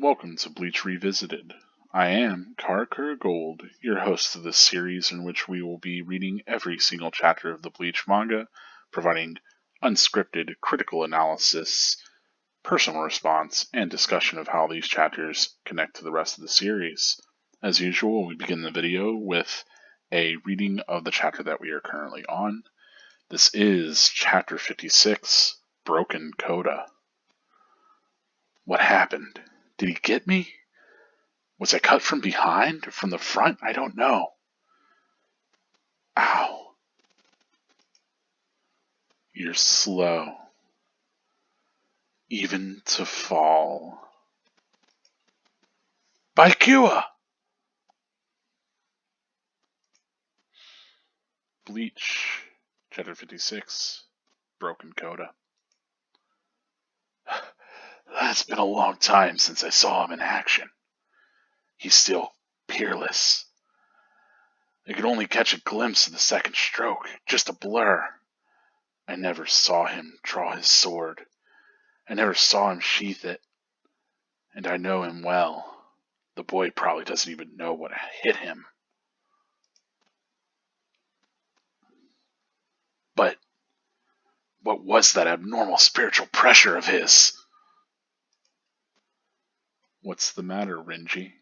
Welcome to Bleach Revisited. I am Karakura Gold, your host of this series in which we will be reading every single chapter of the Bleach manga, providing unscripted critical analysis, personal response, and discussion of how these chapters connect to the rest of the series. As usual, we begin the video with a reading of the chapter that we are currently on. This is Chapter 56, Broken Coda. What happened? Did he get me? Was I cut from behind or from the front? I don't know. Ow. You're slow. Even to fall. Baikua! Bleach, Chapter 56, Broken Coda. It's been a long time since I saw him in action. He's still peerless. I could only catch a glimpse of the second stroke, just a blur. I never saw him draw his sword. I never saw him sheath it. And I know him well. The boy probably doesn't even know what hit him. But what was that abnormal spiritual pressure of his? What's the matter, Renji?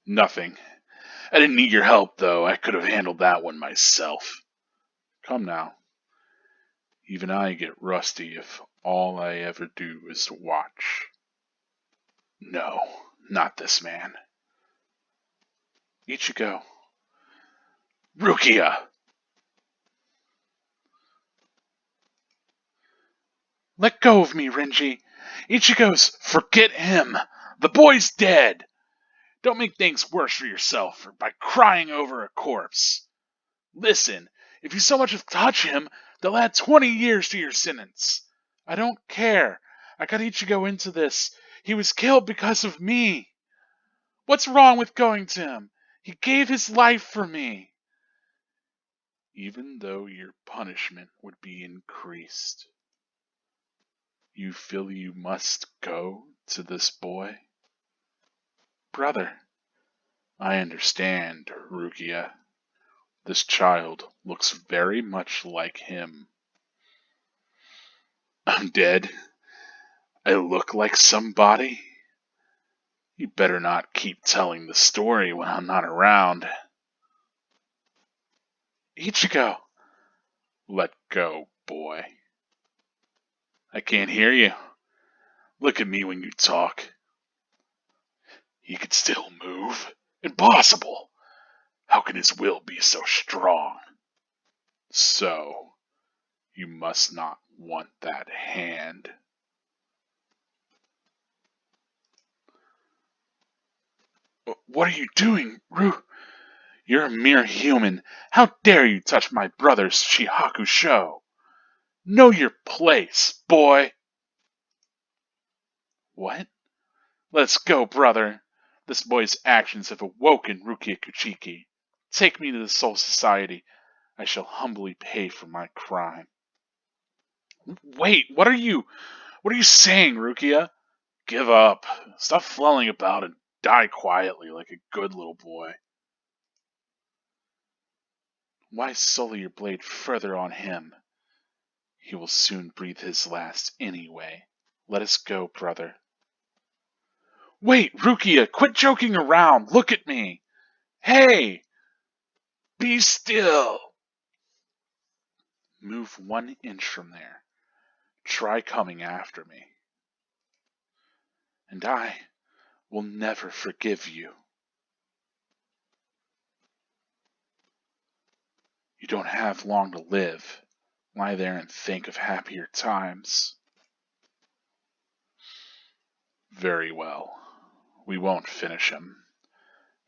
Nothing. I didn't need your help, though. I could have handled that one myself. Come now. Even I get rusty if all I ever do is to watch. No, not this man. Ichigo. Rukia! Let go of me, Renji. Ichigo's forget him. The boy's dead. Don't make things worse for yourself by crying over a corpse. Listen, if you so much as touch him, they'll add 20 years to your sentence. I don't care. I got Ichigo into this. He was killed because of me. What's wrong with going to him? He gave his life for me. Even though your punishment would be increased, you feel you must go to this boy? Brother, I understand, Rukia. This child looks very much like him. I'm dead. I look like somebody. You better not keep telling the story when I'm not around. Ichigo! Let go, boy. I can't hear you. Look at me when you talk. He could still move. Impossible! How can his will be so strong? So, you must not want that hand. What are you doing, Ru? You're a mere human. How dare you touch my brother's Shihakusho? Know your place, boy. What? Let's go, brother. This boy's actions have awoken Rukia Kuchiki. Take me to the Soul Society. I shall humbly pay for my crime. Wait, what are you saying, Rukia? Give up. Stop flailing about and die quietly like a good little boy. Why sully your blade further on him? He will soon breathe his last anyway. Let us go, brother. Wait, Rukia, quit joking around. Look at me. Hey! Be still. Move 1 inch from there. Try coming after me. And I will never forgive you. You don't have long to live. Lie there and think of happier times. Very well. We won't finish him.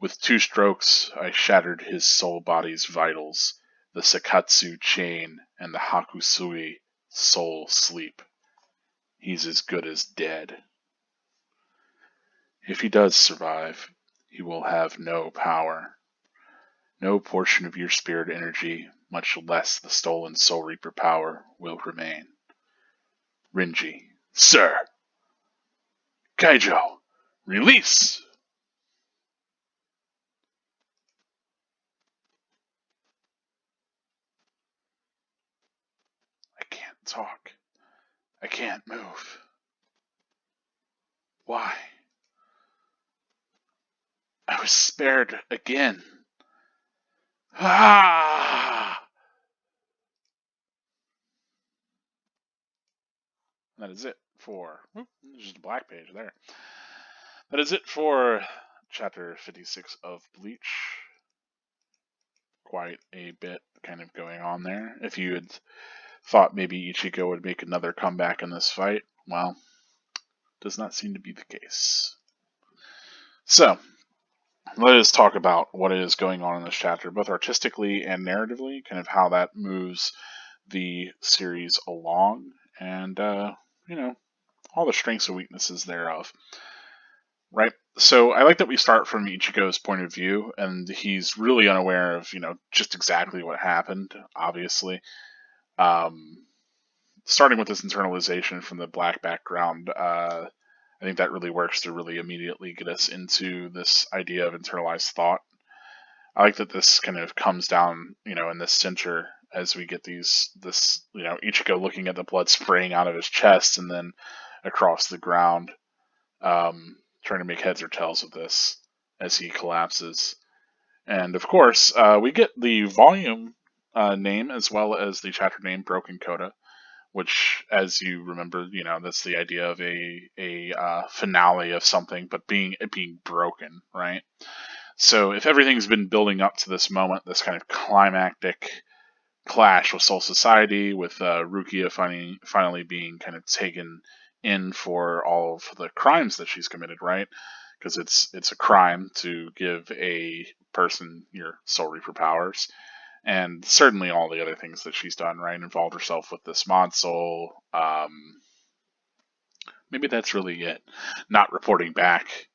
With 2 strokes, I shattered his soul body's vitals, the Sekatsu chain and the Hakusui soul sleep. He's as good as dead. If he does survive, he will have no power. No portion of your spirit energy, much less the stolen Soul Reaper power, will remain. Renji. Sir! Kaijo! Release! I can't talk. I can't move. Why? I was spared again. Ah! That is it for. There's just a black page there. That is it for chapter 56 of Bleach. Quite a bit kind of going on there. If you had thought maybe Ichigo would make another comeback in this fight, well, does not seem to be the case. So, let us talk about what is going on in this chapter, both artistically and narratively, kind of how that moves the series along, and, all the strengths and weaknesses thereof. Right? So I like that we start from Ichigo's point of view, and he's really unaware of, just exactly what happened, obviously. Starting with this internalization from the black background, I think that really works to really immediately get us into this idea of internalized thought. I like that this kind of comes down, in the center as we get Ichigo looking at the blood spraying out of his chest and then across the ground, trying to make heads or tails of this as he collapses. And of course, we get the volume name as well as the chapter name, Broken Coda, which, as you remember, that's the idea of a finale of something, but it being broken, right? So if everything's been building up to this moment, this kind of climactic clash with Soul Society, with Rukia finally being kind of taken in for all of the crimes that she's committed, right? Because it's a crime to give a person your Soul Reaper powers, and certainly all the other things that she's done, right? Involved herself with this mod soul. Maybe that's really it. Not reporting back,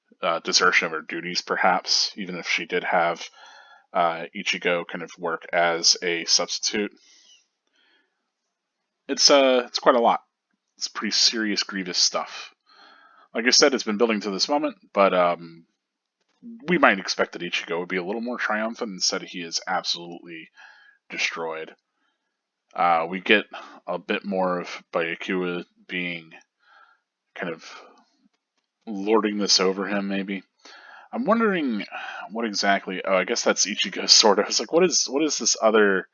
desertion of her duties, perhaps, even if she did have Ichigo kind of work as a substitute. It's quite a lot. It's pretty serious, grievous stuff. Like I said, it's been building to this moment, but we might expect that Ichigo would be a little more triumphant. Instead, he is absolutely destroyed. We get a bit more of Byakuya being kind of lording this over him, maybe. I'm wondering what exactly. Oh, I guess that's Ichigo's sword. I was like, what is this other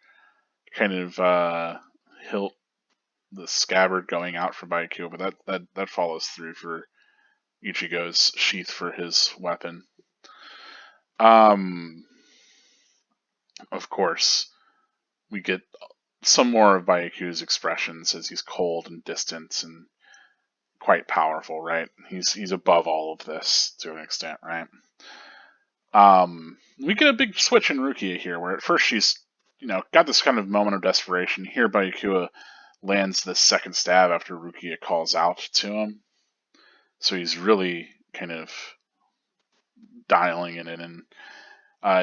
kind of hilt, the scabbard going out for Byakuya? But that follows through for Ichigo's sheath for his weapon. Of course, we get some more of Byakuya's expressions as he's cold and distant and quite powerful, right? He's above all of this to an extent, right? We get a big switch in Rukia here, where at first she's, got this kind of moment of desperation. Here, Byakuya lands this second stab after Rukia calls out to him. So he's really kind of dialing it in. And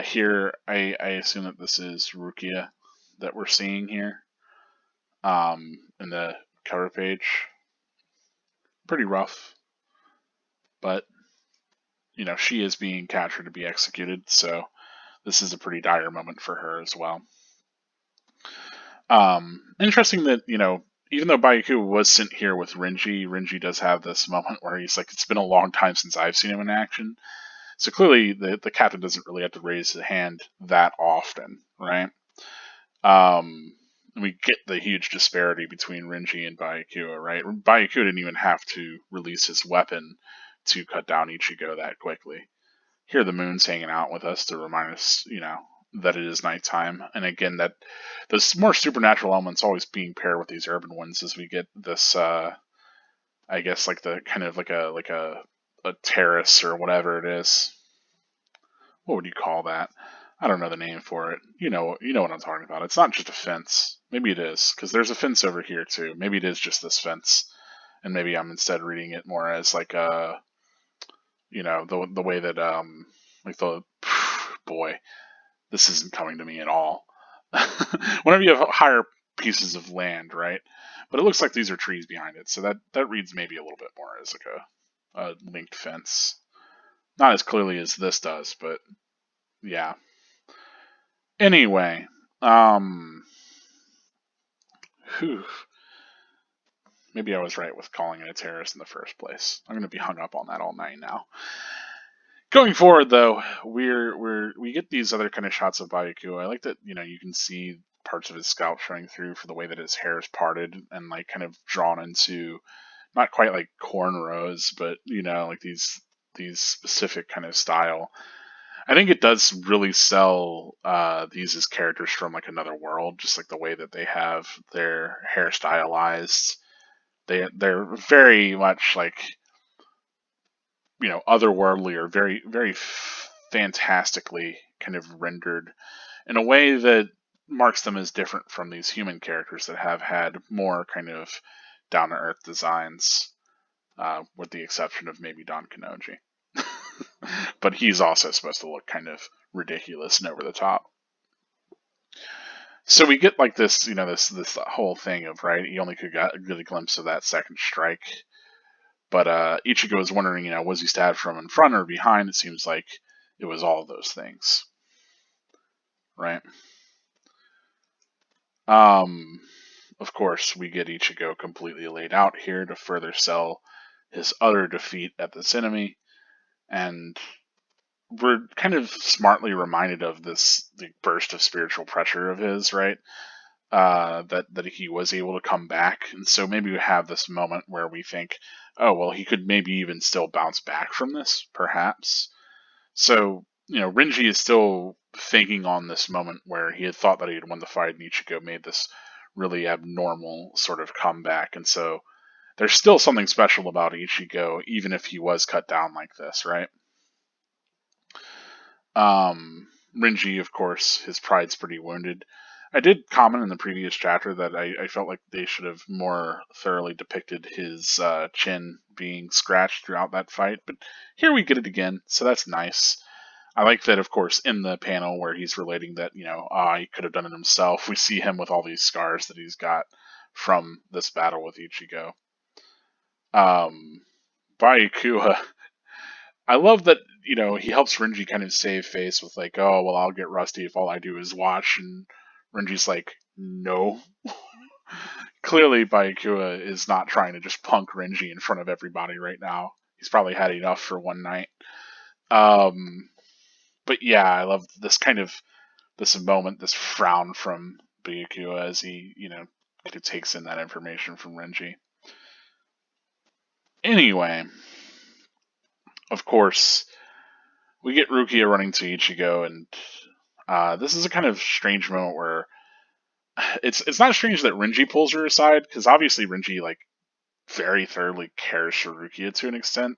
here, I assume that this is Rukia that we're seeing here in the cover page. Pretty rough, but she is being captured to be executed, so this is a pretty dire moment for her as well. Interesting that, even though Byakuya was sent here with Renji does have this moment where he's like, it's been a long time since I've seen him in action. So clearly the captain doesn't really have to raise his hand that often, right? We get the huge disparity between Renji and Byakuya, right? Byakuya didn't even have to release his weapon to cut down Ichigo that quickly. Here the moon's hanging out with us to remind us, that it is nighttime. And again, that those more supernatural elements always being paired with these urban ones as we get this, I guess, like the kind of like a terrace or whatever it is. What would you call that? I don't know the name for it. You know what I'm talking about. It's not just a fence. Maybe it is, because there's a fence over here too. Maybe it is just this fence, and maybe I'm instead reading it more as like a, the way that like the boy, this isn't coming to me at all. Whenever you have higher pieces of land, right? But it looks like these are trees behind it, so that reads maybe a little bit more as like a linked fence. Not as clearly as this does, but yeah. Anyway, whew, maybe I was right with calling it a terrorist in the first place. I'm going to be hung up on that all night now. Going forward, though, we get these other kind of shots of Byakuya. I like that you can see parts of his scalp showing through for the way that his hair is parted and like kind of drawn into not quite like cornrows, but like these specific kind of style. I think it does really sell these as characters from like another world, just like the way that they have their hair stylized. They're very much like otherworldly or very very fantastically kind of rendered in a way that marks them as different from these human characters that have had more kind of down to earth designs, with the exception of maybe Don Kanoji. But he's also supposed to look kind of ridiculous and over the top. So we get like this, this whole thing of right. He only could get a glimpse of that second strike, but Ichigo is wondering, was he stabbed from in front or behind? It seems like it was all of those things, right? Of course, we get Ichigo completely laid out here to further sell his utter defeat at this enemy, and we're kind of smartly reminded of the burst of spiritual pressure of his, right? That he was able to come back, and so maybe we have this moment where we think, oh well, he could maybe even still bounce back from this, perhaps. So Renji is still thinking on this moment where he had thought that he had won the fight, and Ichigo made this really abnormal sort of comeback, and so there's still something special about Ichigo, even if he was cut down like this, right? Renji, of course, his pride's pretty wounded. I did comment in the previous chapter that I felt like they should have more thoroughly depicted his chin being scratched throughout that fight, but here we get it again, so that's nice. I like that, of course, in the panel where he's relating that, he could have done it himself. We see him with all these scars that he's got from this battle with Ichigo. Byakuya, I love that, he helps Renji kind of save face with like, oh, well, I'll get rusty if all I do is watch. And Renji's like, no. Clearly, Byakuya is not trying to just punk Renji in front of everybody right now. He's probably had enough for one night. But yeah, I love this moment, this frown from Byakuya as he, kind of takes in that information from Renji. Anyway, of course, we get Rukia running to Ichigo, and this is a kind of strange moment where it's not strange that Renji pulls her aside, because obviously Renji like very thoroughly cares for Rukia to an extent.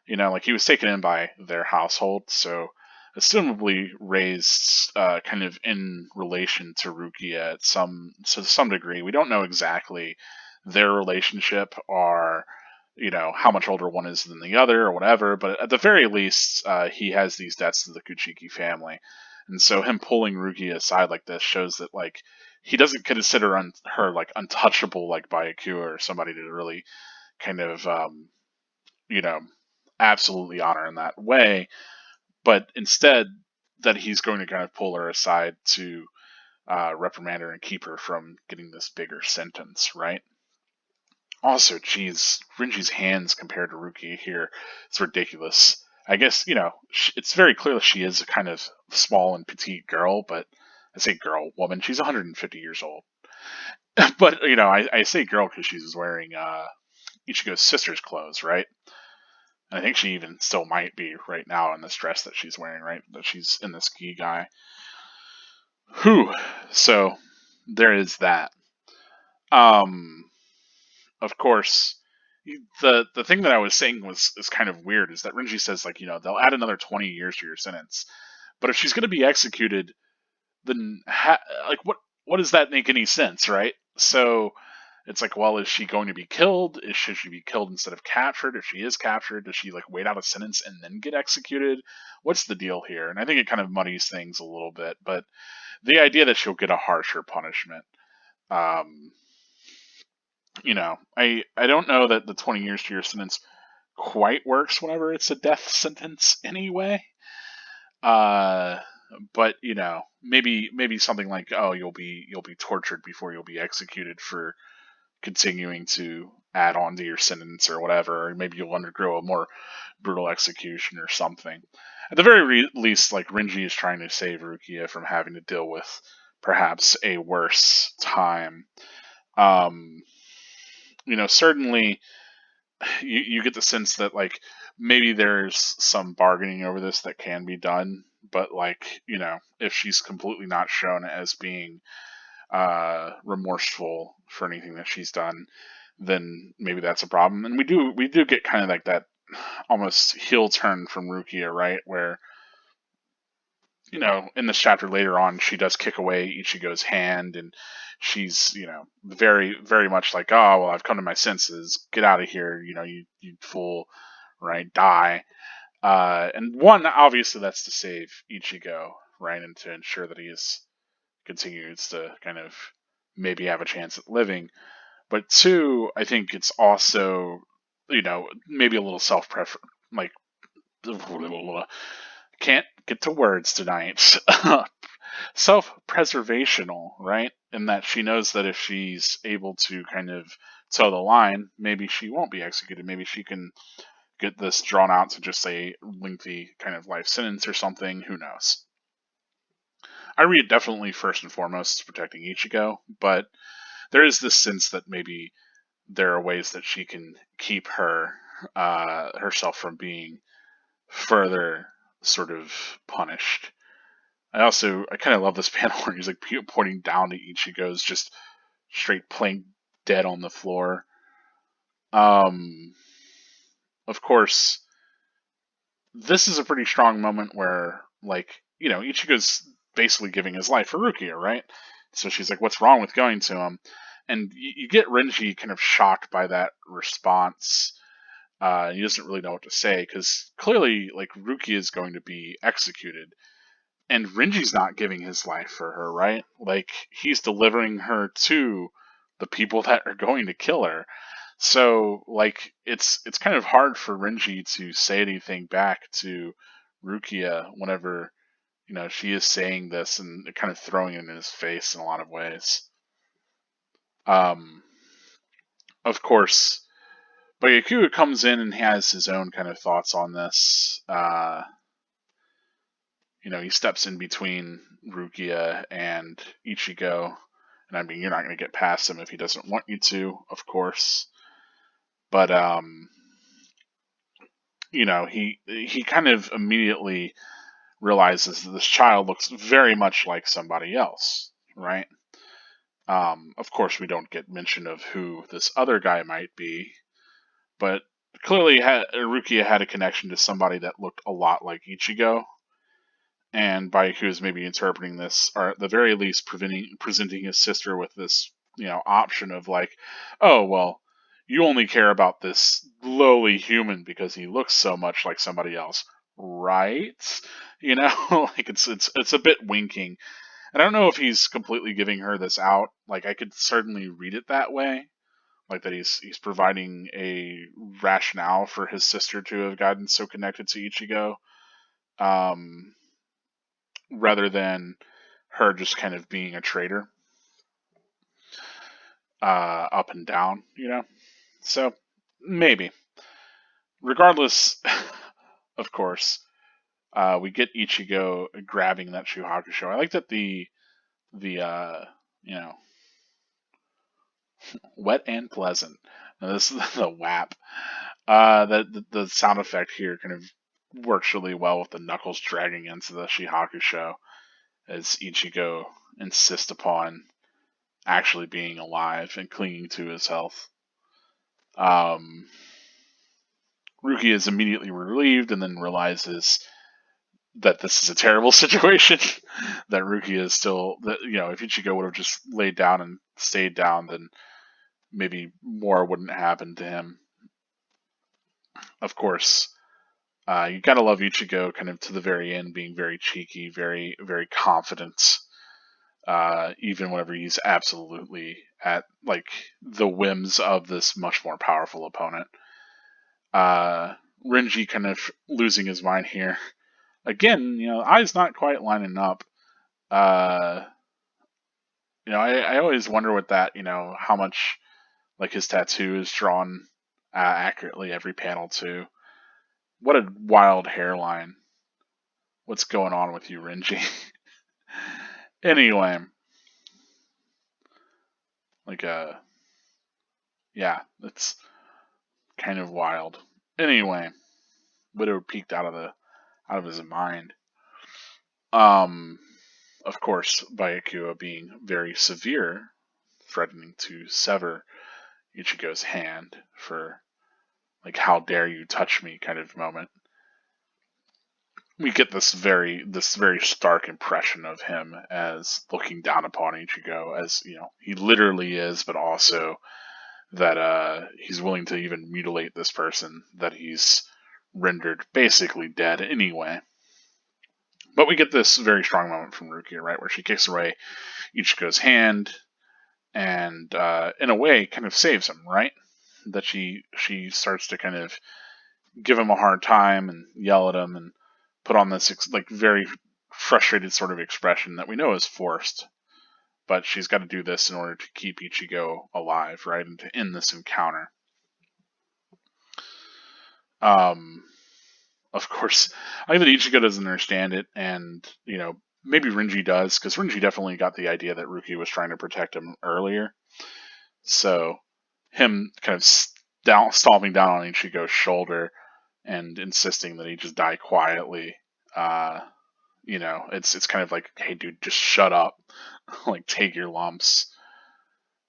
Like he was taken in by their household, so assumably raised kind of in relation to Rukia to some degree. We don't know exactly their relationship or how much older one is than the other or whatever, but at the very least he has these debts to the Kuchiki family, and so him pulling Rukia aside like this shows that like he doesn't consider her like untouchable like Byakuya or somebody to really kind of you know absolutely honor in that way, but instead that he's going to kind of pull her aside to reprimand her and keep her from getting this bigger sentence, right? Also, geez, Renji's hands compared to Rukia here, it's ridiculous. I guess, it's very clear that she is a kind of small and petite girl, but I say girl, woman, she's 150 years old. But, I say girl because she's wearing Ichigo's sister's clothes, right? And I think she even still might be right now in this dress that she's wearing, right? That she's in this gi guy. Whew. So, there is that. Of course, the thing that I was saying is kind of weird is that Renji says like they'll add another 20 years to your sentence, but if she's going to be executed, then like what does that make any sense, right? So it's like, well, is she going to be killed? Should she be killed instead of captured? If she is captured, does she like wait out a sentence and then get executed? What's the deal here? And I think it kind of muddies things a little bit, but the idea that she'll get a harsher punishment. I don't know that the 20 years to your sentence quite works whenever it's a death sentence anyway. Uh, but maybe something like, oh, you'll be tortured before you'll be executed for continuing to add on to your sentence or whatever, or maybe you'll undergo a more brutal execution or something. At the very least, like, Renji is trying to save Rukia from having to deal with perhaps a worse time. Um, certainly you get the sense that, like, maybe there's some bargaining over this that can be done, but, like, if she's completely not shown as being remorseful for anything that she's done, then maybe that's a problem. And we do get kind of like that almost heel turn from Rukia, right? Where, in this chapter later on, she does kick away Ichigo's hand, and she's, very, very much like, oh, well, I've come to my senses. Get out of here, you fool, right? Die. And one, obviously, that's to save Ichigo, right? And to ensure that continues to kind of maybe have a chance at living. But two, I think it's also, maybe a little self-prefer, like, can't get to words tonight. Self-preservational, right? In that she knows that if she's able to kind of toe the line, maybe she won't be executed. Maybe she can get this drawn out to just a lengthy kind of life sentence or something. Who knows? I read definitely first and foremost protecting Ichigo, but there is this sense that maybe there are ways that she can keep herself from being further sort of punished. I kind of love this panel where he's like pointing down to Ichigo's just straight plain dead on the floor. Of course, this is a pretty strong moment where, like, Ichigo's basically giving his life for Rukia, right? So she's like, what's wrong with going to him? And you get Renji kind of shocked by that response. He doesn't really know what to say, because clearly, like, Rukia is going to be executed. And Renji's not giving his life for her, right? Like, he's delivering her to the people that are going to kill her. So, like, it's kind of hard for Renji to say anything back to Rukia whenever, she is saying this, and kind of throwing it in his face in a lot of ways. Of course, Byakuya comes in and has his own kind of thoughts on this. He steps in between Rukia and Ichigo. And I mean, you're not going to get past him if he doesn't want you to, of course. But he kind of immediately realizes that this child looks very much like somebody else, right? Of course, we don't get mention of who this other guy might be, but clearly Rukia had a connection to somebody that looked a lot like Ichigo, and Byakuya is maybe interpreting this, or at the very least presenting his sister with this, option of, like, oh, well, you only care about this lowly human because he looks so much like somebody else, right? Like, it's a bit winking. And I don't know if he's completely giving her this out. Like, I could certainly read it that way, like that he's providing a rationale for his sister to have gotten so connected to Ichigo, rather than her just kind of being a traitor, up and down, So, maybe. Regardless, of course, we get Ichigo grabbing that Shu Hakusho. I like that the wet and pleasant. Now, this is the WAP. The sound effect here kind of works really well with the knuckles dragging into the Shihakusho as Ichigo insists upon actually being alive and clinging to his health. Rukia is immediately relieved and then realizes that this is a terrible situation. That Rukia is still, if Ichigo would have just laid down and stayed down, then maybe more wouldn't happen to him. Of course, you gotta love Ichigo kind of to the very end, being very cheeky, very, very confident, even whenever he's absolutely at, like, the whims of this much more powerful opponent. Renji kind of losing his mind here. Again, eyes not quite lining up. Uh, I always wonder with that, how much like his tattoo is drawn accurately every panel too. What a wild hairline. What's going on with you, Renji? Anyway, like yeah, it's kind of wild. Anyway, Widow peeked out of his mind. Of course, Byakuya being very severe, threatening to sever Ichigo's hand for like how dare you touch me kind of moment. We get this very stark impression of him as looking down upon Ichigo as, he literally is, but also that he's willing to even mutilate this person that he's rendered basically dead anyway. But we get this very strong moment from Rukia, right, where she kicks away Ichigo's hand and in a way kind of saves him, right? That she starts to kind of give him a hard time and yell at him and put on this like very frustrated sort of expression that we know is forced, but she's got to do this in order to keep Ichigo alive, right, and to end this encounter. Of course, I think that Ichigo doesn't understand it, and maybe Renji does, because Renji definitely got the idea that Rukia was trying to protect him earlier. So him kind of stomping down on Ichigo's shoulder and insisting that he just die quietly. It's kind of like, hey, dude, just shut up, like take your lumps.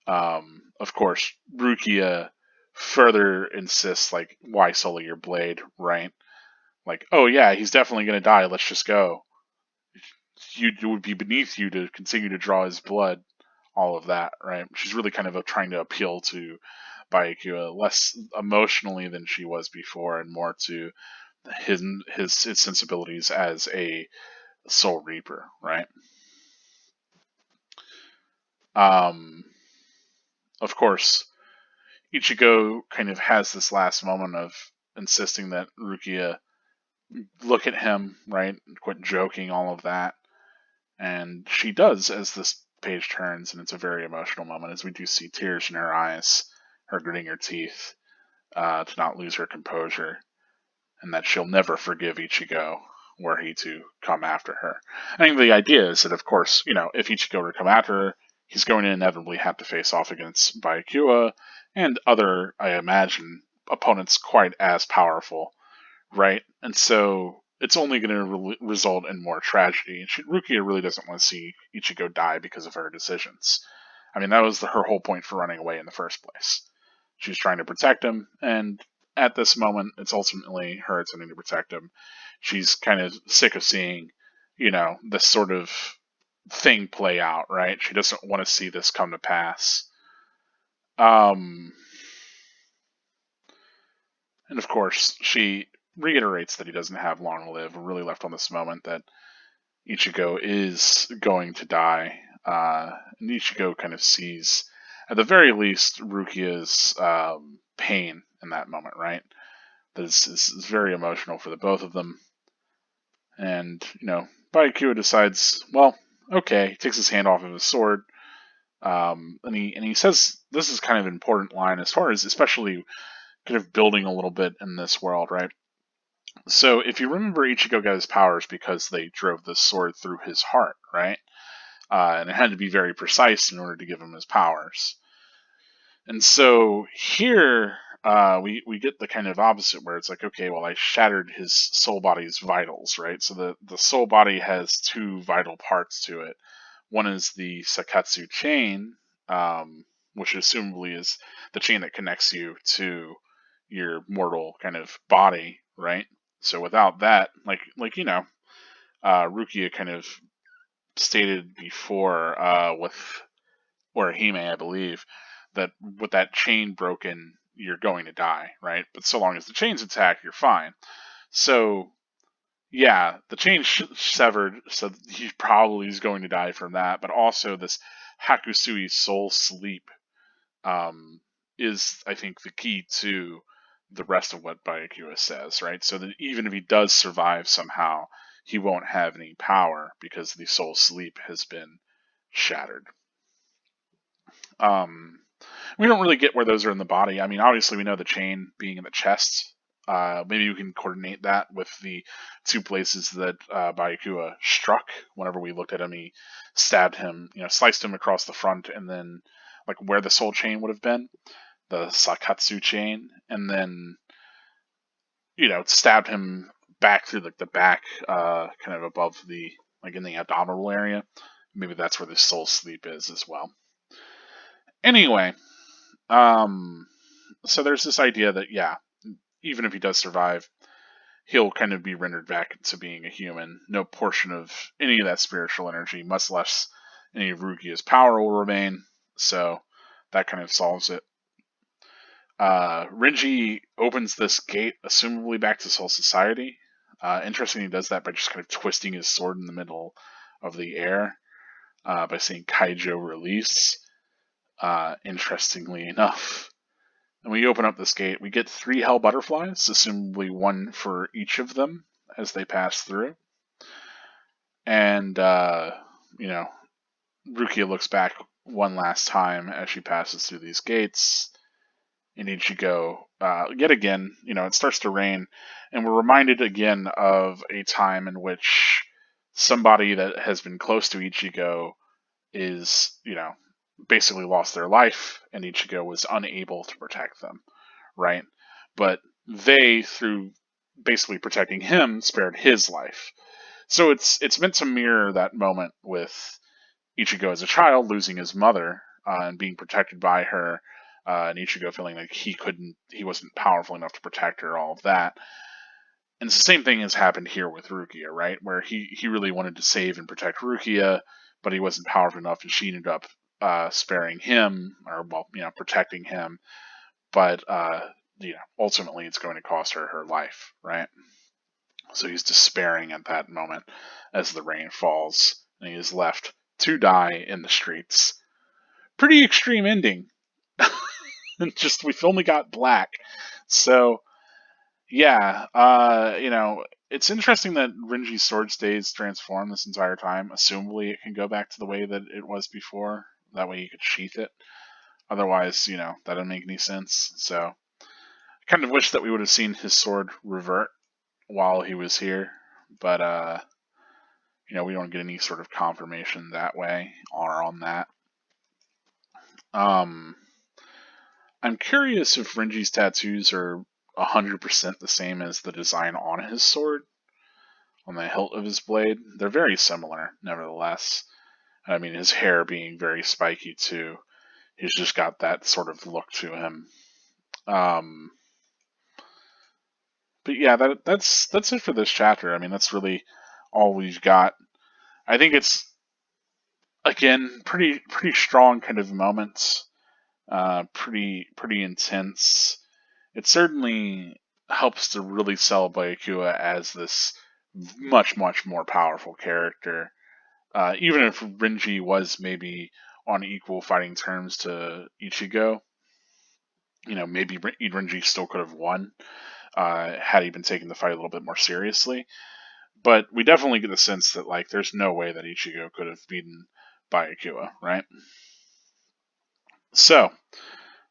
Of course, Rukia further insists, like, why sully your blade, right? Like, oh yeah, he's definitely gonna die. Let's just go. It would be beneath you to continue to draw his blood. All of that, right? She's really kind of trying to appeal to Byakuya less emotionally than she was before, and more to his sensibilities as a Soul Reaper, right? Of course, Ichigo kind of has this last moment of insisting that Rukia look at him, right? Quit joking, all of that. And she does as this page turns, and it's a very emotional moment as we do see tears in her eyes, her gritting her teeth to not lose her composure, and that she'll never forgive Ichigo were he to come after her. I think the idea is that, of course, if Ichigo were to come after her, he's going to inevitably have to face off against Byakuya and other, I imagine, opponents quite as powerful, right? And so it's only going to result in more tragedy. And Rukia really doesn't want to see Ichigo die because of her decisions. I mean, that was her whole point for running away in the first place. She's trying to protect him, and at this moment, it's ultimately her attempting to protect him. She's kind of sick of seeing, this sort of thing play out, right? She doesn't want to see this come to pass. And of course, she reiterates that he doesn't have long to live. We're really left on this moment that Ichigo is going to die. And Ichigo kind of sees, at the very least, Rukia's pain in that moment, right? This is very emotional for the both of them. And, Byakuya decides, well, okay, he takes his hand off of his sword. And he says this is kind of an important line as far as especially kind of building a little bit in this world, right? So if you remember, Ichigo got his powers because they drove the sword through his heart, right? And it had to be very precise in order to give him his powers. And so here we get the kind of opposite where it's like, okay, well, I shattered his soul body's vitals, right? So the soul body has two vital parts to it. One is the Sakatsu chain, which assumably is the chain that connects you to your mortal kind of body, right? So without that, Rukia kind of stated before with Orihime, I believe, that with that chain broken, you're going to die, right? But so long as the chain's intact, you're fine. So, yeah, the chain severed, so he probably is going to die from that. But also, this Hakusui soul sleep is, I think, the key to the rest of what Byakuya says, right? So that even if he does survive somehow, he won't have any power because the soul sleep has been shattered. We don't really get where those are in the body. I mean, obviously we know the chain being in the chest. Maybe you can coordinate that with the two places that Byakuya struck. Whenever we looked at him, he stabbed him, sliced him across the front, and then like where the soul chain would have been, the Sakatsu chain, and then stabbed him back through like the back, kind of above the like in the abdominal area. Maybe that's where the soul sleep is as well. Anyway, so there's this idea that even if he does survive, he'll kind of be rendered back to being a human. No portion of any of that spiritual energy, much less any of Rukia's power, will remain. So that kind of solves it. Renji opens this gate, assumably back to Soul Society. Interesting, he does that by just kind of twisting his sword in the middle of the air, by saying Kaijo release. Interestingly enough. And we open up this gate. We get 3 hell butterflies, assumably one for each of them as they pass through. And, Rukia looks back one last time as she passes through these gates. And Ichigo, yet again, it starts to rain. And we're reminded again of a time in which somebody that has been close to Ichigo is, basically lost their life, and Ichigo was unable to protect them, right? But they, through basically protecting him, spared his life. So it's meant to mirror that moment with Ichigo as a child losing his mother, and being protected by her, and Ichigo feeling like he wasn't powerful enough to protect her, all of that. And it's the same thing has happened here with Rukia, right? Where he really wanted to save and protect Rukia, but he wasn't powerful enough, and she ended up sparing him, or protecting him. But ultimately, it's going to cost her life, right? So he's despairing at that moment as the rain falls, and he is left to die in the streets. Pretty extreme ending. Just we've only got black, so. Yeah, it's interesting that Renji's sword stays transformed this entire time. Assumably, it can go back to the way that it was before. That way, you could sheath it. Otherwise, that doesn't make any sense. So, I kind of wish that we would have seen his sword revert while he was here, but we don't get any sort of confirmation that way or on that. I'm curious if Renji's tattoos are 100% the same as the design on his sword, on the hilt of his blade. They're very similar, nevertheless. I mean, his hair being very spiky, too. He's just got that sort of look to him. But yeah, that's it for this chapter. I mean, that's really all we've got. I think it's, again, pretty strong kind of moments. Pretty intense. It certainly helps to really sell Byakuya as this much more powerful character. Even if Renji was maybe on equal fighting terms to Ichigo, maybe Renji still could have won, had he been taking the fight a little bit more seriously. But we definitely get the sense that there's no way that Ichigo could have beaten Byakuya, right? So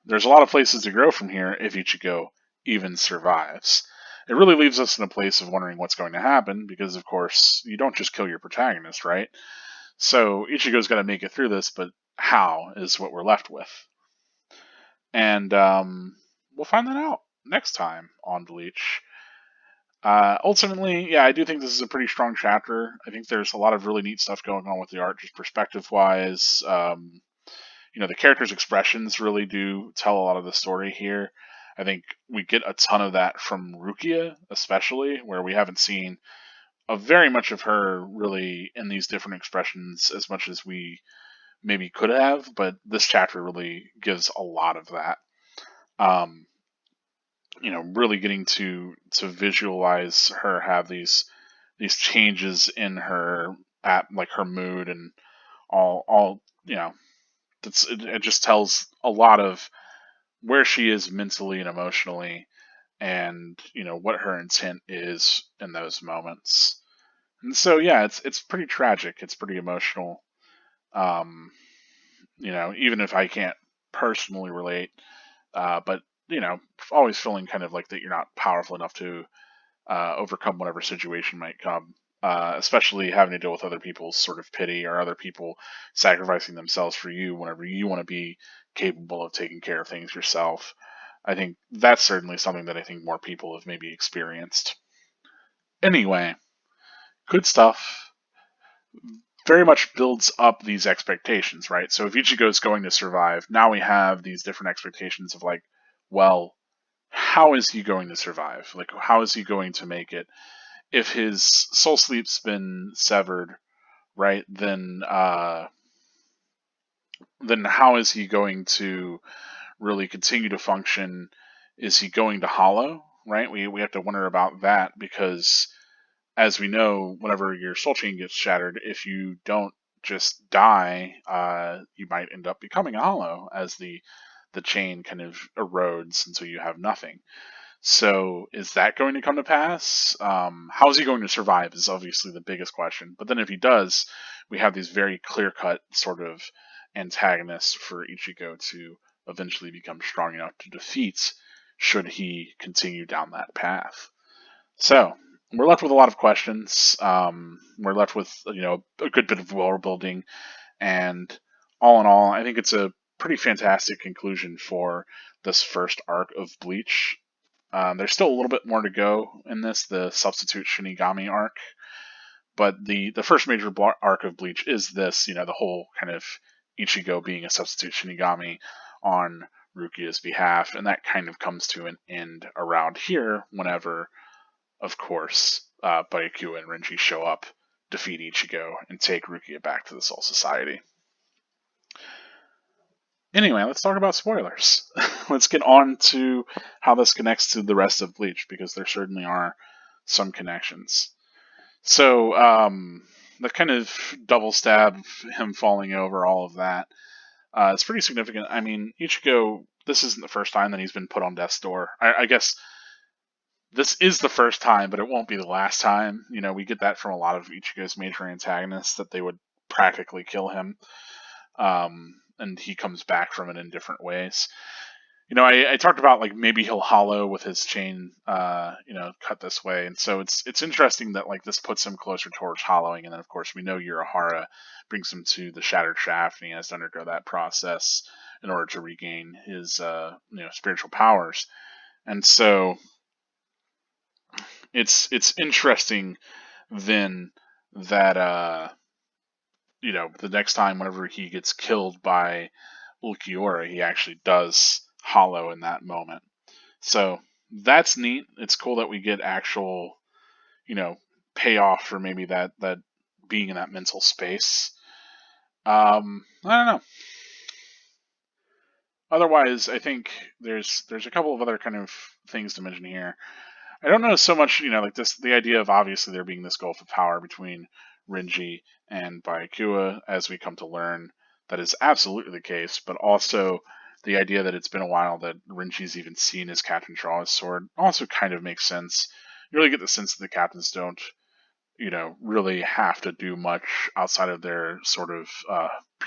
there's a lot of places to grow from here if Ichigo even survives. It really leaves us in a place of wondering what's going to happen, because of course you don't just kill your protagonist, right? So Ichigo's got to make it through this, but how is what we're left with. And we'll find that out next time on Bleach. Ultimately, I do think this is a pretty strong chapter. I think there's a lot of really neat stuff going on with the art, just perspective-wise. The characters' expressions really do tell a lot of the story here. I think we get a ton of that from Rukia, especially, where we haven't seen very much of her really in these different expressions as much as we maybe could have, but this chapter really gives a lot of that. Really getting to visualize her have these changes in her her mood and all it just tells a lot of where she is mentally and emotionally, and what her intent is in those moments. And so yeah, it's pretty tragic. It's pretty emotional. Um, even if I can't personally relate, but always feeling kind of like that you're not powerful enough to overcome whatever situation might come. Especially having to deal with other people's sort of pity or other people sacrificing themselves for you whenever you want to be capable of taking care of things yourself. I think that's certainly something that I think more people have maybe experienced. Anyway, good stuff. Very much builds up these expectations, right? So if Ichigo is going to survive, now we have these different expectations of like, well, how is he going to survive? Like, how is he going to make it? If his soul sleep's been severed, right? Then how is he going to really continue to function? Is he going to hollow? Right? We have to wonder about that because, as we know, whenever your soul chain gets shattered, if you don't just die, you might end up becoming a hollow as the chain kind of erodes until you have nothing. So is that going to come to pass? How is he going to survive is obviously the biggest question. But then if he does, we have these very clear-cut sort of antagonists for Ichigo to eventually become strong enough to defeat should he continue down that path. So we're left with a lot of questions. We're left with a good bit of world building, and all in all, I think it's a pretty fantastic conclusion for this first arc of Bleach. There's still a little bit more to go in this, the substitute Shinigami arc, but the first major arc of Bleach is this, the whole kind of Ichigo being a substitute Shinigami on Rukia's behalf, and that kind of comes to an end around here whenever, of course, Byakuya and Renji show up, defeat Ichigo, and take Rukia back to the Soul Society. Anyway, let's talk about spoilers. Let's get on to how this connects to the rest of Bleach, because there certainly are some connections. So, the kind of double stab, him falling over, all of that, it's pretty significant. I mean, Ichigo, this isn't the first time that he's been put on death's door. I guess this is the first time, but it won't be the last time. We get that from a lot of Ichigo's major antagonists, that they would practically kill him. And he comes back from it in different ways. I talked about like maybe he'll hollow with his chain, cut this way, and so it's interesting that like this puts him closer towards hollowing, and then of course we know Urahara brings him to the Shattered Shaft, and he has to undergo that process in order to regain his spiritual powers, and so it's interesting then that the next time whenever he gets killed by Ulquiorra, he actually does hollow in that moment. So that's neat. It's cool that we get actual, payoff for maybe that being in that mental space. I don't know. Otherwise, I think there's a couple of other kind of things to mention here. I don't know so much, like this, the idea of obviously there being this gulf of power between Renji and Byakuya, as we come to learn that is absolutely the case, but also the idea that it's been a while that Renji's even seen his captain draw his sword also kind of makes sense. You really get the sense that the captains don't, really have to do much outside of their sort of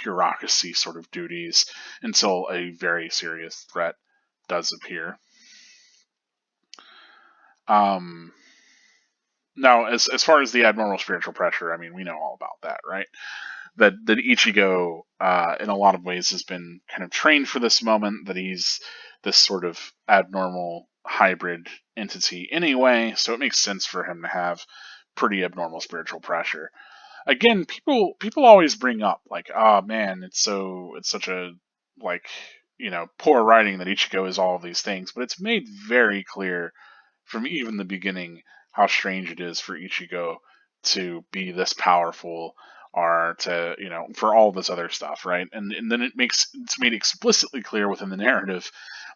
bureaucracy sort of duties until a very serious threat does appear. Now, as far as the abnormal spiritual pressure, I mean, we know all about that, right? That Ichigo, in a lot of ways, has been kind of trained for this moment. That he's this sort of abnormal hybrid entity anyway, so it makes sense for him to have pretty abnormal spiritual pressure. Again, people always bring up like, oh man, it's such a like poor writing that Ichigo is all of these things, but it's made very clear from even the beginning how strange it is for Ichigo to be this powerful or to, for all this other stuff, right? And then it's made explicitly clear within the narrative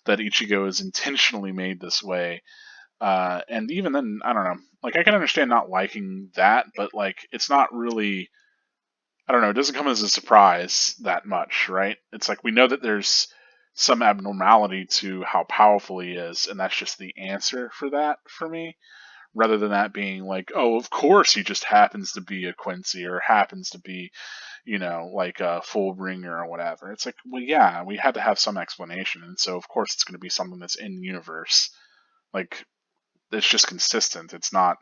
that Ichigo is intentionally made this way. And even then, I don't know. Like, I can understand not liking that, but like, it's not really. I don't know. It doesn't come as a surprise that much, right? It's like we know that there's some abnormality to how powerful he is, and that's just the answer for that for me, rather than that being like, oh, of course he just happens to be a Quincy or happens to be, like a full ringer or whatever. It's like, well, yeah, we had to have some explanation, and so of course it's going to be something that's in universe. Like, it's just consistent. It's not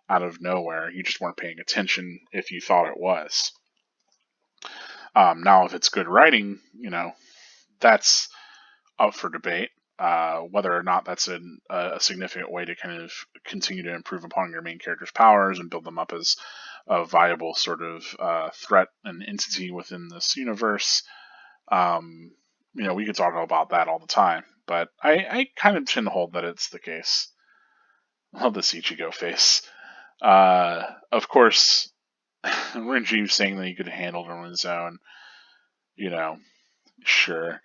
out of nowhere. You just weren't paying attention if you thought it was. Now, if it's good writing, that's up for debate. Whether or not that's a significant way to kind of continue to improve upon your main character's powers and build them up as a viable sort of threat and entity within this universe. We could talk about that all the time, but I kind of tend to hold that it's the case. I love this Ichigo face. Of course, Renji saying that he could handle it on his own. Sure.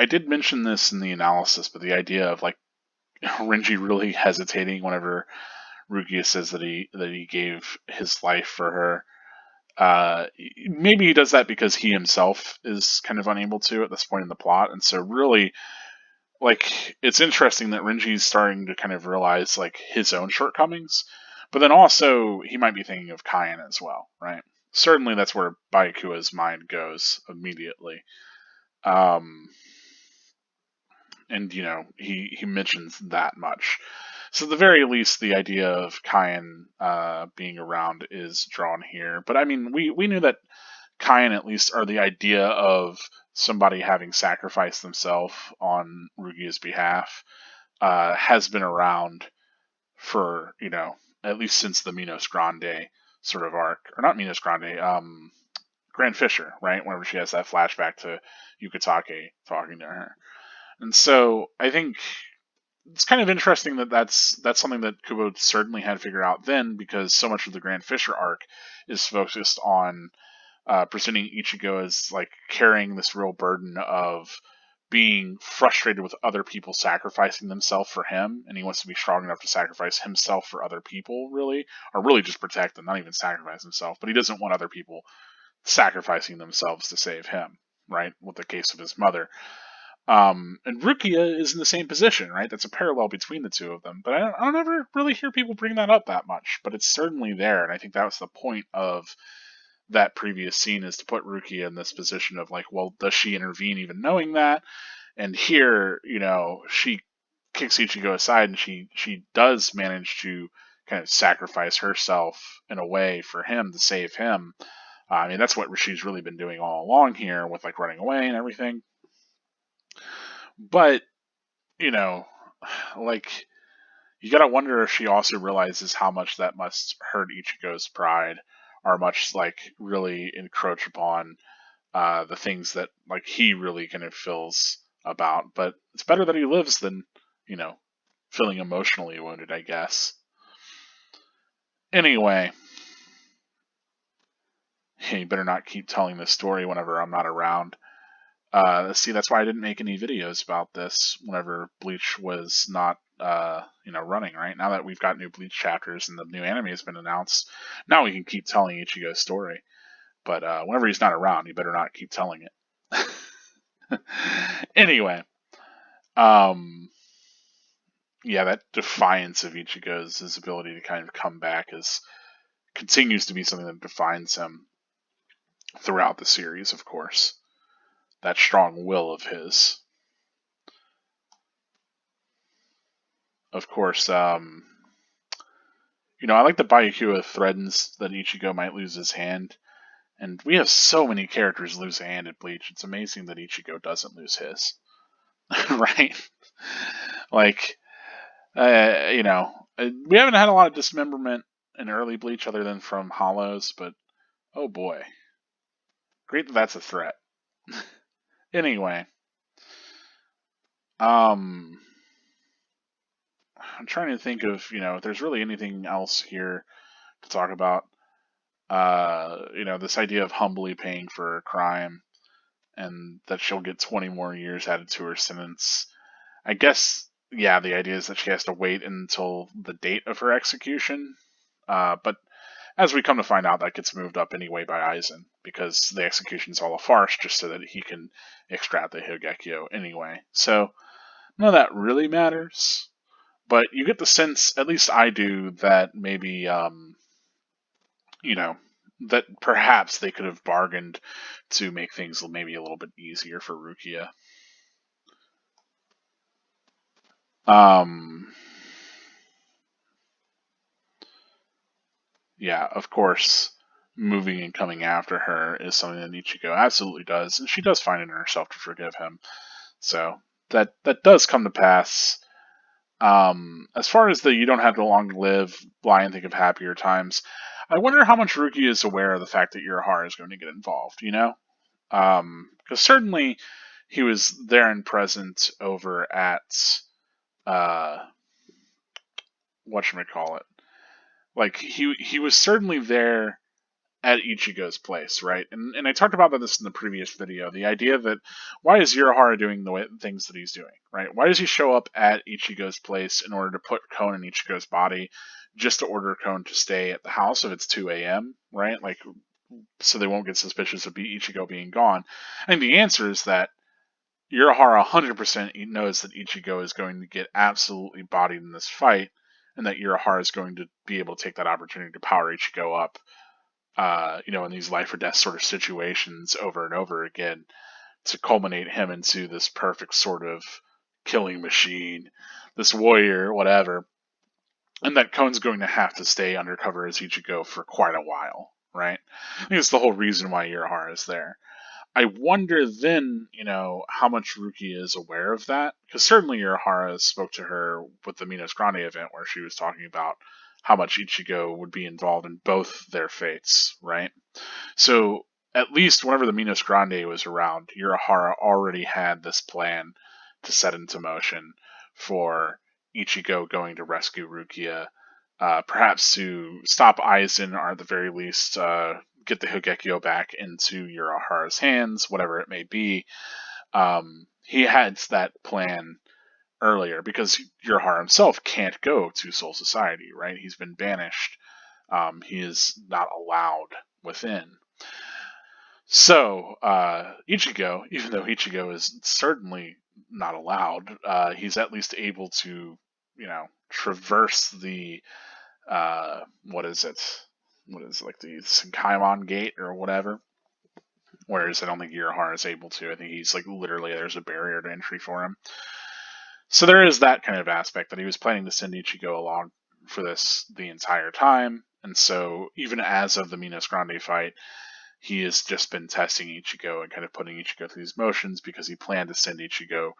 I did mention this in the analysis, but the idea of like Renji really hesitating whenever Rukia says that he gave his life for her. Maybe he does that because he himself is kind of unable to at this point in the plot, and so really, like, it's interesting that Renji's starting to kind of realize like his own shortcomings, but then also he might be thinking of Kaien as well, right? Certainly, that's where Byakuya's mind goes immediately. And he mentions that much. So at the very least, the idea of Kaien being around is drawn here. But I mean, we knew that Kaien at least, or the idea of somebody having sacrificed themselves on Rugia's behalf, has been around for at least since the Minos Grande sort of arc, or not Minos Grande, Grand Fisher, right? Whenever she has that flashback to Yukitake talking to her. And so I think it's kind of interesting that that's something that Kubo certainly had figured out then, because so much of the Grand Fisher arc is focused on presenting Ichigo as like carrying this real burden of being frustrated with other people sacrificing themselves for him, and he wants to be strong enough to sacrifice himself for other people, really, or really just protect them, not even sacrifice himself. But he doesn't want other people sacrificing themselves to save him, right? With the case of his mother. And Rukia is in the same position, right? That's a parallel between the two of them. But I don't ever really hear people bring that up that much. But it's certainly there, and I think that was the point of that previous scene, is to put Rukia in this position of like, well, does she intervene even knowing that? And here, she kicks Ichigo aside, and she does manage to kind of sacrifice herself in a way for him to save him. I mean, that's what she's really been doing all along here, with like running away and everything. But, like, you gotta wonder if she also realizes how much that must hurt Ichigo's pride, or much, like, really encroach upon the things that, like, he really kind of feels about. But it's better that he lives than, feeling emotionally wounded, I guess. Anyway, you better not keep telling this story whenever I'm not around. See, that's why I didn't make any videos about this whenever Bleach was not, running, right? Now that we've got new Bleach chapters and the new anime has been announced, now we can keep telling Ichigo's story. But whenever he's not around, you better not keep telling it. Anyway, yeah, that defiance of Ichigo's, his ability to kind of come back, continues to be something that defines him throughout the series, of course. That strong will of his. Of course, I like that Byakuya threatens that Ichigo might lose his hand. And we have so many characters lose a hand in Bleach. It's amazing that Ichigo doesn't lose his. Right? Like, we haven't had a lot of dismemberment in early Bleach other than from Hollows, but oh boy. Great that that's a threat. Anyway. I'm trying to think of, if there's really anything else here to talk about. This idea of humbly paying for a crime, and that she'll get 20 more years added to her sentence. I guess, yeah, the idea is that she has to wait until the date of her execution. But As we come to find out, that gets moved up anyway by Aizen, because the execution's all a farce just so that he can extract the Hogekyo anyway. So, none of that really matters. But you get the sense, at least I do, that maybe, that perhaps they could have bargained to make things maybe a little bit easier for Rukia. Yeah, of course, moving and coming after her is something that Ichigo absolutely does, and she does find it in herself to forgive him. So that does come to pass. As far as the you don't have to long to live, lie and think of happier times, I wonder how much Rukia is aware of the fact that Urahara is going to get involved, Because certainly he was there and present over at, whatchamacallit. Like, he was certainly there at Ichigo's place, right? And I talked about this in the previous video. The idea that why is Urahara doing the things that he's doing, right? Why does he show up at Ichigo's place in order to put Kon in Ichigo's body, just to order Kon to stay at the house if it's 2 a.m., right? Like, so they won't get suspicious of Ichigo being gone. And the answer is that Urahara 100% knows that Ichigo is going to get absolutely bodied in this fight, and that Urahara is going to be able to take that opportunity to power Ichigo up, in these life or death sort of situations over and over again, to culminate him into this perfect sort of killing machine, this warrior, whatever. And that Kon's going to have to stay undercover as Ichigo for quite a while, right? I think it's the whole reason why Urahara is there. I wonder then, how much Rukia is aware of that, because certainly Urahara spoke to her with the Minos Grande event where she was talking about how much Ichigo would be involved in both their fates, right? So at least whenever the Minos Grande was around, Urahara already had this plan to set into motion for Ichigo going to rescue Rukia, perhaps to stop Aizen, or at the very least, get the Hogekyo back into Urahara's hands, whatever it may be. He had that plan earlier because Urahara himself can't go to Soul Society, right? He's been banished. He is not allowed within. So, Ichigo, even though Ichigo is certainly not allowed, he's at least able to, traverse the, what is it? What is it, like the Senkaimon gate or whatever? Whereas I don't think Urahara is able to. I think he's like literally there's a barrier to entry for him. So there is that kind of aspect that he was planning to send Ichigo along for this the entire time. And so even as of the Minos Grande fight, he has just been testing Ichigo and kind of putting Ichigo through these motions because he planned to send Ichigo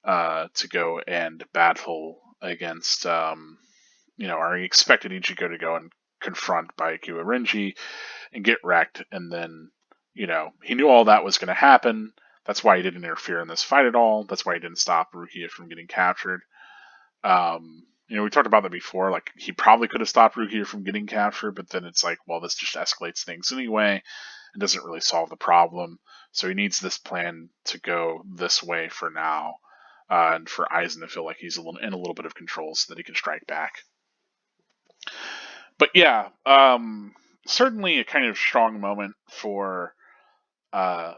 to go and battle against, or he expected Ichigo to go and confront Byakuya Renji and get wrecked, and then, he knew all that was going to happen. That's why he didn't interfere in this fight at all. That's why he didn't stop Rukia from getting captured. We talked about that before. Like, he probably could have stopped Rukia from getting captured, but then it's like, well, this just escalates things anyway. It doesn't really solve the problem. So he needs this plan to go this way for now, and for Aizen to feel like he's in a little bit of control so that he can strike back. But yeah, certainly a kind of strong moment for for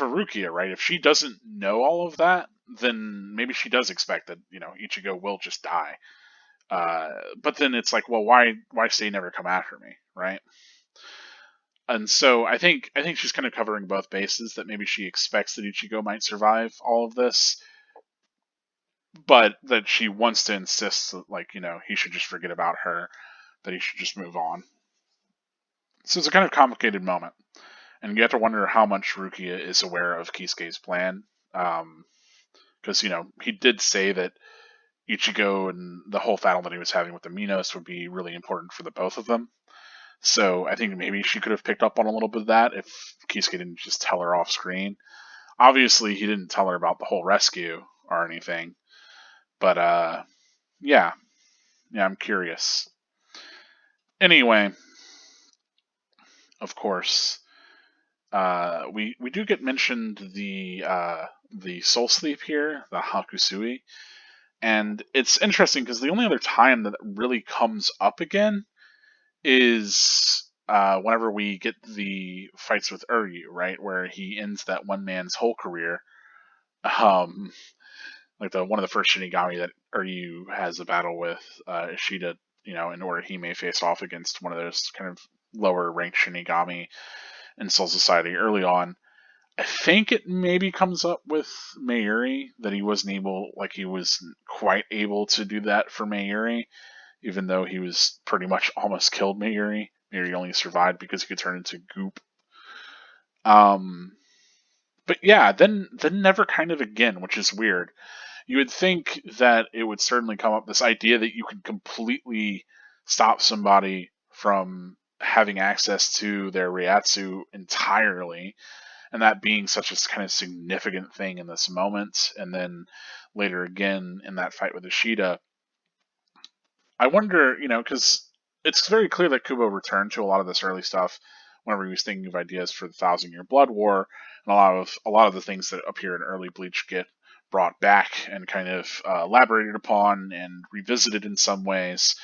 Rukia, right? If she doesn't know all of that, then maybe she does expect that Ichigo will just die. But then it's like, well, why say never come after me, right? And so I think she's kind of covering both bases, that maybe she expects that Ichigo might survive all of this, but that she wants to insist that, like, he should just forget about her, that he should just move on. So it's a kind of complicated moment. And you have to wonder how much Rukia is aware of Kisuke's plan. Because, he did say that Ichigo and the whole battle that he was having with the Minos would be really important for the both of them. So I think maybe she could have picked up on a little bit of that if Kisuke didn't just tell her off screen. Obviously, he didn't tell her about the whole rescue or anything. But, yeah, I'm curious. Anyway, of course, we do get mentioned the soul sleep here, the Hakusui, and it's interesting because the only other time that it really comes up again is whenever we get the fights with Uryu, right, where he ends that one man's whole career. Um, like one of the first Shinigami that Uryu has a battle with Ishida, in order he may face off against one of those kind of lower ranked Shinigami in Soul Society early on. I think it maybe comes up with Mayuri that he wasn't quite able to do that for Mayuri, even though he was pretty much almost killed Mayuri. Mayuri only survived because he could turn into goop. But yeah, then never kind of again, which is weird. You would think that it would certainly come up, this idea that you can completely stop somebody from having access to their Reiatsu entirely, and that being such a kind of significant thing in this moment, and then later again in that fight with Ishida. I wonder, because it's very clear that Kubo returned to a lot of this early stuff whenever he was thinking of ideas for the Thousand Year Blood War, and a lot of the things that appear in early Bleach get brought back and kind of elaborated upon and revisited in some ways,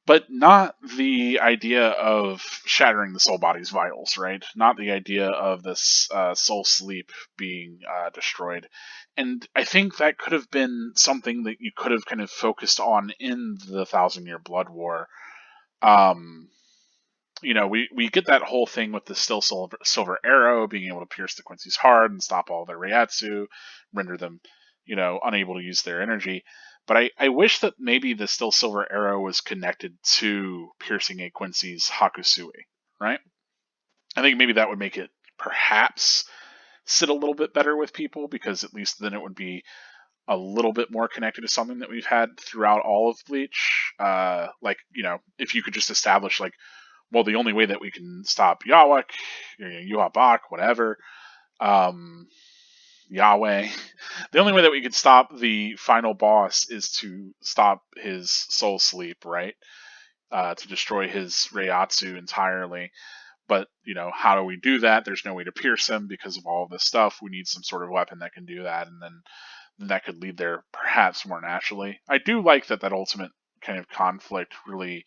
but not the idea of shattering the soul body's vitals, right? Not the idea of this soul sleep being destroyed. And I think that could have been something that you could have kind of focused on in the Thousand Year Blood War. Um, we get that whole thing with the still silver arrow being able to pierce the Quincy's heart and stop all their Reiatsu, render them, unable to use their energy. But I wish that maybe the still silver arrow was connected to piercing a Quincy's Hakusui, right? I think maybe that would make it perhaps sit a little bit better with people, because at least then it would be a little bit more connected to something that we've had throughout all of Bleach. If you could just establish, like, well, the only way that we can stop Yawak, Yuhabak, whatever, Yahweh, the only way that we could stop the final boss is to stop his soul sleep, right? To destroy his Reiatsu entirely. But, how do we do that? There's no way to pierce him because of all of this stuff. We need some sort of weapon that can do that, and then that could lead there perhaps more naturally. I do like that ultimate kind of conflict really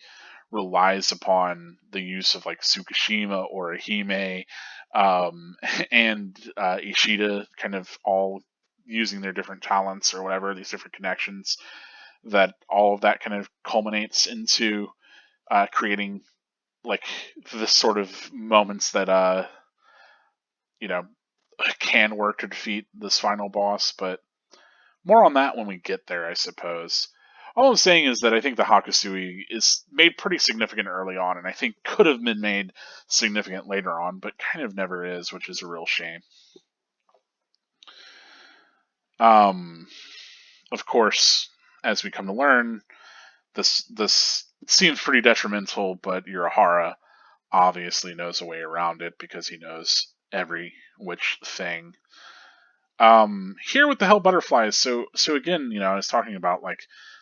relies upon the use of like Tsukishima or Hime, and Ishida kind of all using their different talents or whatever, these different connections, that all of that kind of culminates into creating like this sort of moments that you know can work to defeat this final boss. But more on that when we get there, I suppose. All I'm saying is that I think the Hakusui is made pretty significant early on, and I think could have been made significant later on, but kind of never is, which is a real shame. Of course, as we come to learn, this seems pretty detrimental, but Urahara obviously knows a way around it because he knows every which thing. Here with the Hell Butterflies, so again, I was talking about like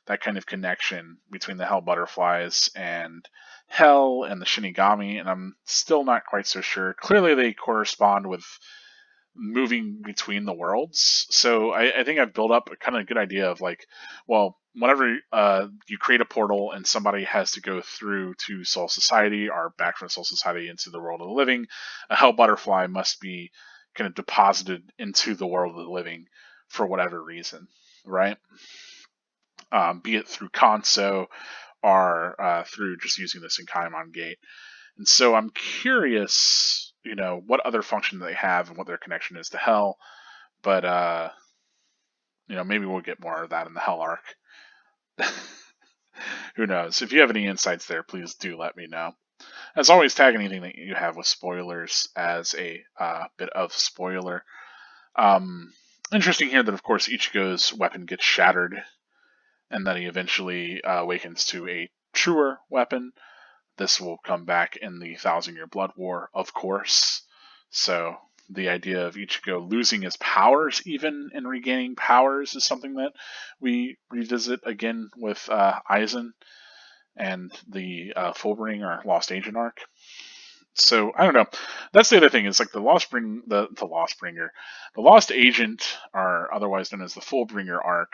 that kind of connection between the Hell Butterflies and Hell and the Shinigami, and I'm still not quite so sure. Clearly, they correspond with moving between the worlds. So I think I've built up a kind of good idea of like, well, whenever you create a portal and somebody has to go through to Soul Society or back from Soul Society into the world of the living, a Hell Butterfly must be kind of deposited into the world of the living for whatever reason, right? Be it through Kanso or through just using the Senkaimon gate. And so I'm curious, what other function they have and what their connection is to Hell. But maybe we'll get more of that in the Hell arc. Who knows? If you have any insights there, please do let me know. As always, tag anything that you have with spoilers as a bit of spoiler. Interesting here that, of course, Ichigo's weapon gets shattered, and that he eventually awakens to a truer weapon. This will come back in the Thousand Year Blood War, of course. So the idea of Ichigo losing his powers even and regaining powers is something that we revisit again with Aizen and the Fullbring or Lost Agent arc. So I don't know. That's the other thing. Is like the Lost Agent, or otherwise known as the Fullbringer arc.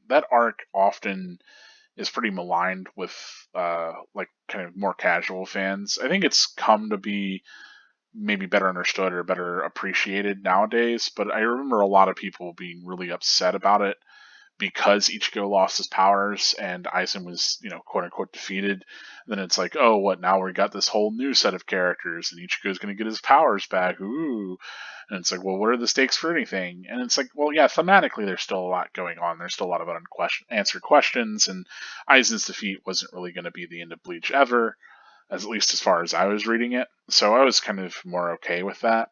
That arc often is pretty maligned with like kind of more casual fans. I think it's come to be maybe better understood or better appreciated nowadays, but I remember a lot of people being really upset about it because Ichigo lost his powers and Aizen was, quote unquote defeated. Then it's like, oh, what now? We got this whole new set of characters, and Ichigo's going to get his powers back. Ooh, and it's like, well, what are the stakes for anything? And it's like, well, yeah, thematically, there's still a lot going on. There's still a lot of unanswered questions, and Aizen's defeat wasn't really going to be the end of Bleach ever, at least as far as I was reading it. So I was kind of more okay with that.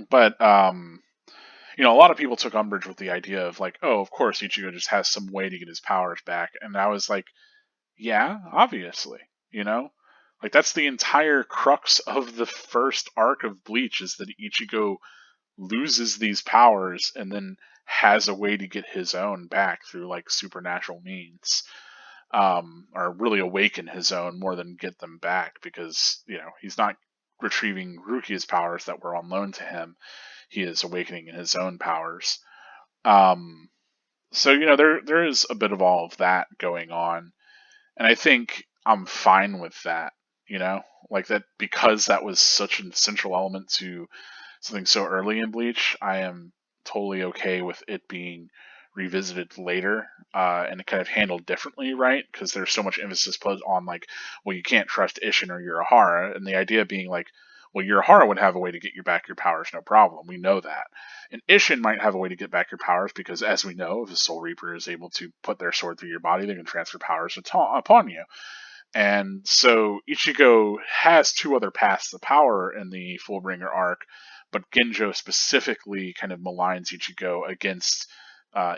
But a lot of people took umbrage with the idea of like, oh, of course Ichigo just has some way to get his powers back, and I was like, yeah, obviously, you know, like that's the entire crux of the first arc of Bleach is that Ichigo loses these powers and then has a way to get his own back through like supernatural means, or really awaken his own more than get them back because he's not retrieving Rukia's powers that were on loan to him. He is awakening his own powers. Um, so there is a bit of all of that going on, and I think I'm fine with that. Like that because that was such an central element to something so early in Bleach. I am totally okay with it being revisited later and kind of handled differently, right? Because there's so much emphasis put on like, well, you can't trust Ishin or Urahara, and the idea being like, well, Urahara would have a way to get you back your powers, no problem. We know that. And Ishin might have a way to get back your powers because, as we know, if a Soul Reaper is able to put their sword through your body, they can transfer powers upon you. And so Ichigo has two other paths to power in the Fullbringer arc, but Genjo specifically kind of maligns Ichigo against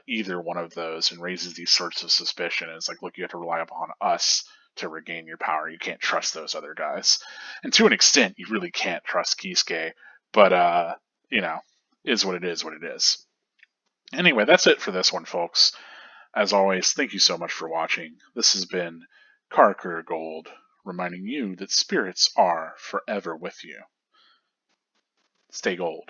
either one of those and raises these sorts of suspicion. And it's like, look, you have to rely upon us to regain your power. You can't trust those other guys. And to an extent, you really can't trust Kisuke, but, is what it is, what it is. Anyway, that's it for this one, folks. As always, thank you so much for watching. This has been Karkur Gold, reminding you that spirits are forever with you. Stay gold.